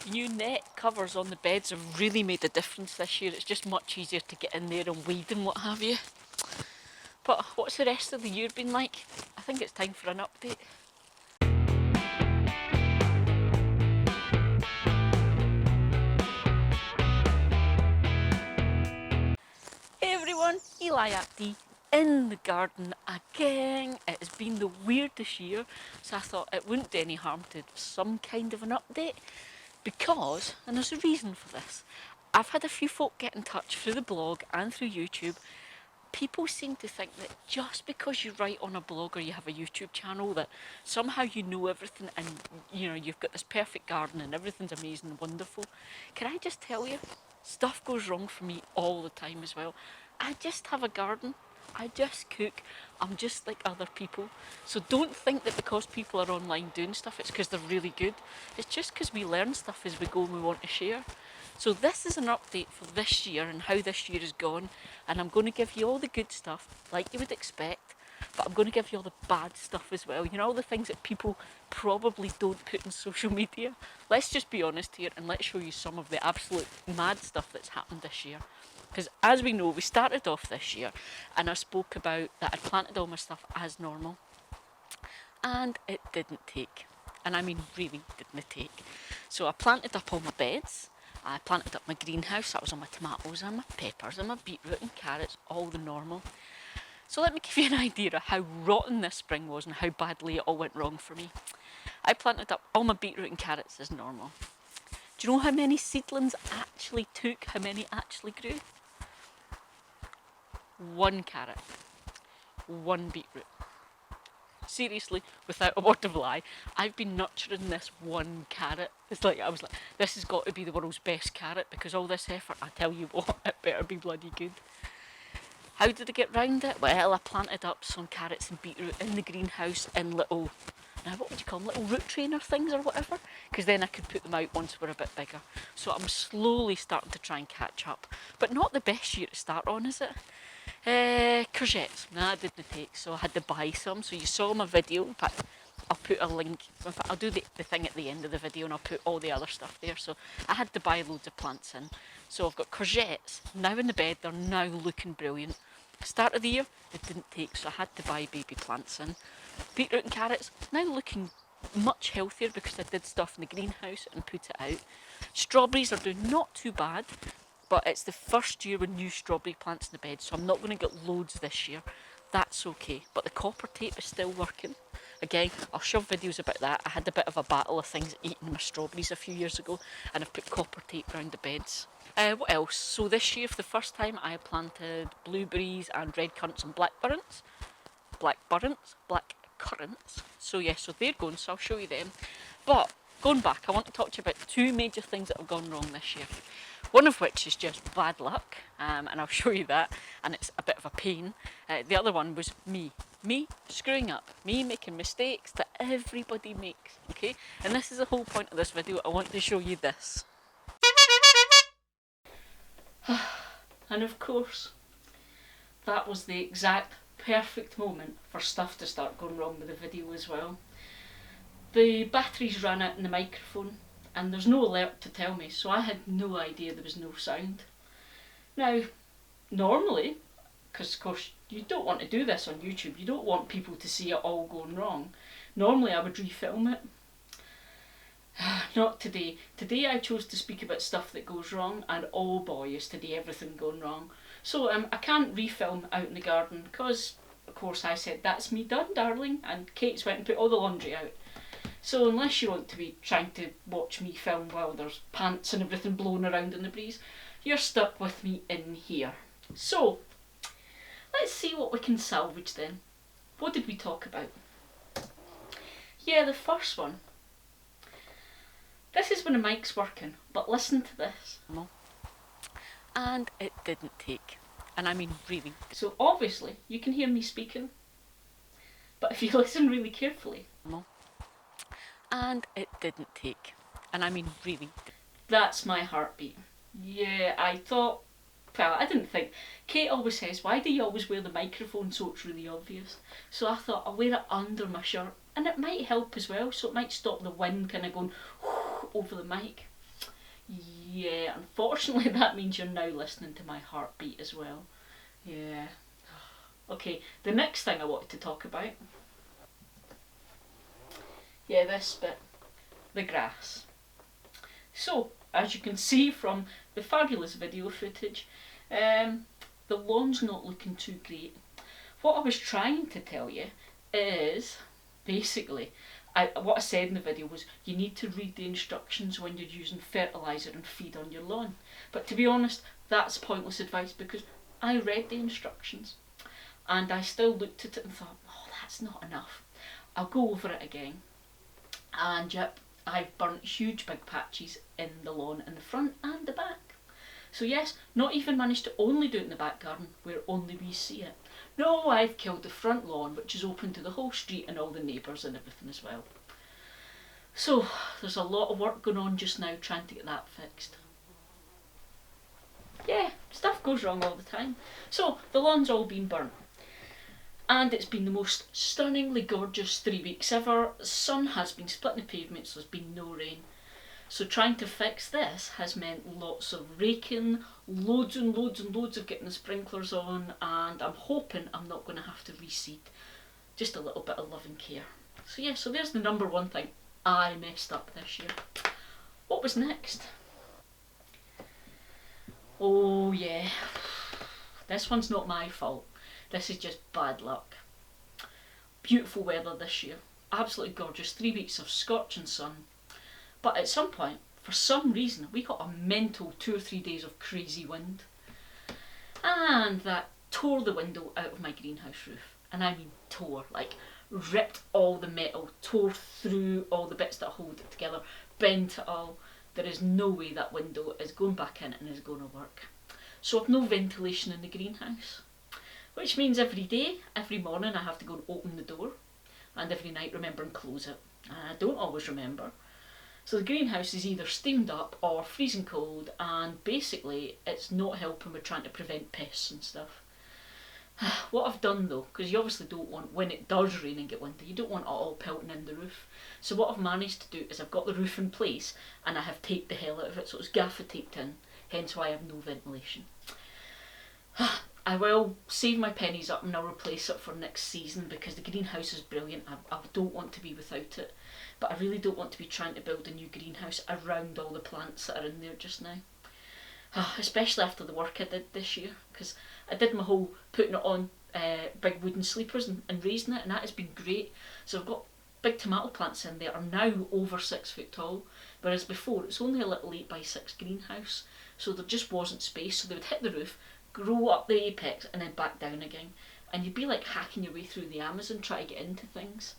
new net covers on the beds have really made a difference this year. It's just much easier to get in there and weed and what have you. But what's the rest of the year been like? I think it's time for an update. Hey everyone, Eli Apty in the garden again. It has been the weirdest year, so I thought it wouldn't do any harm to some kind of an update because, and there's a reason for this, I've had a few folk get in touch through the blog and through YouTube. People seem to think that just because you write on a blog or you have a YouTube channel that somehow you know everything and you've got this perfect garden and everything's amazing and wonderful. Can I just tell you, stuff goes wrong for me all the time as well. I just have a garden. I just cook. I'm just like other people. So don't think that because people are online doing stuff, it's because they're really good. It's just because we learn stuff as we go and we want to share. So this is an update for this year and how this year has gone, and I'm going to give you all the good stuff like you would expect, but I'm going to give you all the bad stuff as well. You know, all the things that people probably don't put in social media. Let's just be honest here and let's show you some of the absolute mad stuff that's happened this year. Because as we know, we started off this year and I spoke about that I'd planted all my stuff as normal, and it didn't take. And I mean really didn't take. So I planted up all my beds. I planted up my greenhouse. That was all my tomatoes and my peppers and my beetroot and carrots, all the normal. So let me give you an idea of how rotten this spring was and how badly it all went wrong for me. I planted up all my beetroot and carrots as normal. Do you know how many seedlings actually took? How many actually grew? 1 carrot, 1 beetroot. Seriously, without a word of lie, I've been nurturing this 1 carrot. It's like, I was like, this has got to be the world's best carrot because all this effort, I tell you what, it better be bloody good. How did I get round it? Well, I planted up some carrots and beetroot in the greenhouse in little, now what would you call them, little root trainer things or whatever, because then I could put them out once we're a bit bigger. So I'm slowly starting to try and catch up, but not the best year to start on, is it? Courgettes, nah, it didn't take, so I had to buy some. So you saw my video, in fact I'll put a link, in fact I'll do the thing at the end of the video and I'll put all the other stuff there. So I had to buy loads of plants in. So I've got courgettes now in the bed, they're now looking brilliant. Start of the year, it didn't take, so I had to buy baby plants in. Beetroot and carrots, now looking much healthier because I did stuff in the greenhouse and put it out. Strawberries are doing not too bad, but it's the first year with new strawberry plants in the bed, so I'm not going to get loads this year. That's okay, but the copper tape is still working. Again, I'll shove videos about that. I had a bit of a battle of things eating my strawberries a few years ago, and I've put copper tape around the beds. What else? So this year, for the first time, I planted blueberries and red currants and black currants. So yeah, so they're going, so I'll show you them. But going back, I want to talk to you about 2 major things that have gone wrong this year. One of which is just bad luck, and I'll show you that, and it's a bit of a pain. The other one was me screwing up, me making mistakes that everybody makes, okay? And this is the whole point of this video. I want to show you this. And of course, that was the exact perfect moment for stuff to start going wrong with the video as well. The batteries ran out in the microphone and there's no alert to tell me, so I had no idea there was no sound. Now, normally, because of course you don't want to do this on YouTube, you don't want people to see it all going wrong. Normally I would refilm it. Not today. Today I chose to speak about stuff that goes wrong, and oh boy is today everything going wrong. So I can't refilm out in the garden because of course I said that's me done darling, and Kate's went and put all the laundry out. So unless you want to be trying to watch me film while there's pants and everything blowing around in the breeze, you're stuck with me in here. So let's see what we can salvage then. What did we talk about? Yeah, the first one. This is when the mic's working, but listen to this. And it didn't take. And I mean really. So obviously you can hear me speaking, but if you listen really carefully. And it didn't take. And I mean really. That's my heartbeat. Yeah, I thought, well, I didn't think. Kate always says, why do you always wear the microphone so it's really obvious? So I thought I'll wear it under my shirt, and it might help as well, so it might stop the wind kind of going over the mic. Yeah, unfortunately that means you're now listening to my heartbeat as well. Yeah. Okay, the next thing I wanted to talk about. Yeah, this bit. The grass. So, as you can see from the fabulous video footage, the lawn's not looking too great. What I was trying to tell you is basically what I said in the video was you need to read the instructions when you're using fertiliser and feed on your lawn. But to be honest, that's pointless advice because I read the instructions and I still looked at it and thought, oh, that's not enough. I'll go over it again. And yep, I've burnt huge big patches in the lawn in the front and the back. So yes, not even managed to only do it in the back garden where only we see it. No, I've killed the front lawn, which is open to the whole street and all the neighbours and everything as well. So there's a lot of work going on just now trying to get that fixed. Yeah, stuff goes wrong all the time. So the lawn's all been burnt. And it's been the most stunningly gorgeous 3 weeks ever. The sun has been splitting the pavement, so there's been no rain. So trying to fix this has meant lots of raking, loads and loads and loads of getting the sprinklers on, and I'm hoping I'm not going to have to reseed. Just a little bit of love and care. So yeah, so there's the number one thing I messed up this year. What was next? Oh yeah, this one's not my fault. This is just bad luck. Beautiful weather this year. Absolutely gorgeous. 3 weeks of scorching sun. But at some point, for some reason, we got a mental 2 or 3 days of crazy wind. And that tore the window out of my greenhouse roof. And I mean tore, like ripped all the metal, tore through all the bits that hold it together, bent it all. There is no way that window is going back in and is going to work. So I've no ventilation in the greenhouse. Which means every day, every morning I have to go and open the door. And every night remember and close it. And I don't always remember. So the greenhouse is either steamed up or freezing cold, and basically it's not helping with trying to prevent pests and stuff. What I've done though, because you obviously don't want, when it does rain and get windy, you don't want it all pelting in the roof. So what I've managed to do is I've got the roof in place and I have taped the hell out of it, so it's gaffer taped in, hence why I have no ventilation. I will save my pennies up and I'll replace it for next season because the greenhouse is brilliant. I don't want to be without it, but I really don't want to be trying to build a new greenhouse around all the plants that are in there just now. Especially after the work I did this year, because I did my whole putting it on big wooden sleepers and raising it, and that has been great. So I've got big tomato plants in there are now over 6 foot tall, whereas before it's only a little 8x6 greenhouse, so there just wasn't space, so they would hit the roof, grow up the apex and then back down again, and you'd be like hacking your way through the Amazon trying to get into things.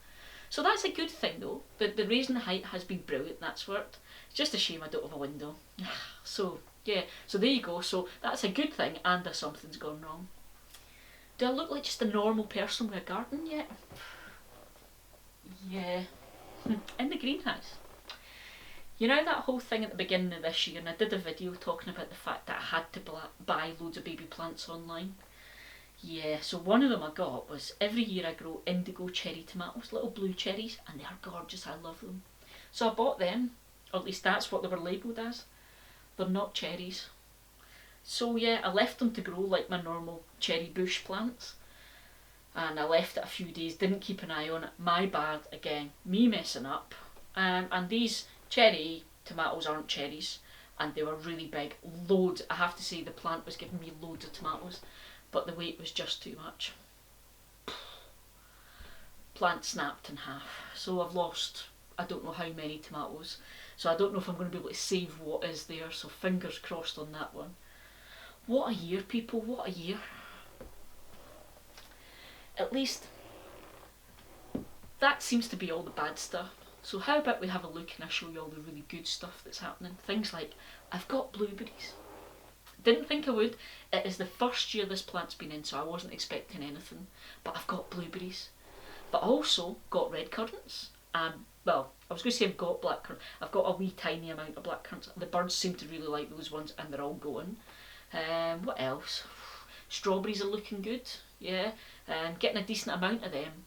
So that's a good thing though. The raising the height has been brilliant, that's worked. It's just a shame I don't have a window. So yeah, so there you go. So that's a good thing and something's gone wrong. Do I look like just a normal person with a garden yet? Yeah. In the greenhouse. You know that whole thing at the beginning of this year, and I did a video talking about the fact that I had to buy loads of baby plants online? Yeah, so one of them I got was every year I grow indigo cherry tomatoes, little blue cherries, and they are gorgeous, I love them. So I bought them, or at least that's what they were labelled as. They're not cherries. So yeah, I left them to grow like my normal cherry bush plants. And I left it a few days, didn't keep an eye on it. My bad, again, me messing up. And these cherry tomatoes aren't cherries, and they were really big, loads. I have to say the plant was giving me loads of tomatoes, but the weight was just too much. Plant snapped in half, so I've lost I don't know how many tomatoes, so I don't know if I'm going to be able to save what is there, so fingers crossed on that one. What a year, people, what a year. At least that seems to be all the bad stuff. So how about we have a look and I show you all the really good stuff that's happening. Things like, I've got blueberries. Didn't think I would. It is the first year this plant's been in, so I wasn't expecting anything. But I've got blueberries. But I also got red currants. Well, I was going to say I've got black currants. I've got a wee tiny amount of black currants. The birds seem to really like those ones and they're all going. What else? Strawberries are looking good. Yeah. Getting a decent amount of them.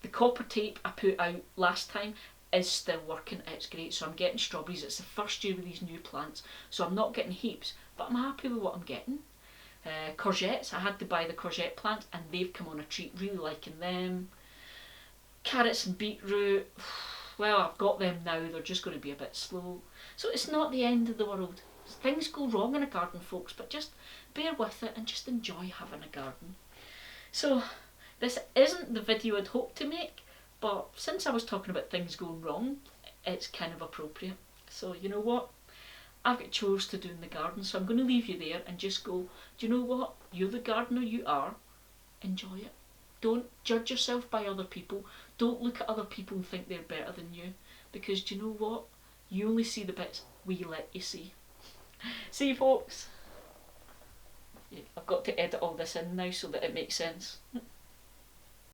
The copper tape I put out last time, is still working, it's great. So I'm getting strawberries. It's the first year with these new plants, so I'm not getting heaps, but I'm happy with what I'm getting. Courgettes, I had to buy the courgette plant and they've come on a treat, really liking them. Carrots and beetroot, well, I've got them now, they're just going to be a bit slow. So it's not the end of the world. Things go wrong in a garden, folks, but just bear with it and just enjoy having a garden. So this isn't the video I'd hoped to make, but since I was talking about things going wrong, it's kind of appropriate. So you know what? I've got chores to do in the garden, so I'm going to leave you there and just go, do you know what? You're the gardener you are. Enjoy it. Don't judge yourself by other people. Don't look at other people and think they're better than you. Because do you know what? You only see the bits we let you see. See you, folks. I've got to edit all this in now so that it makes sense.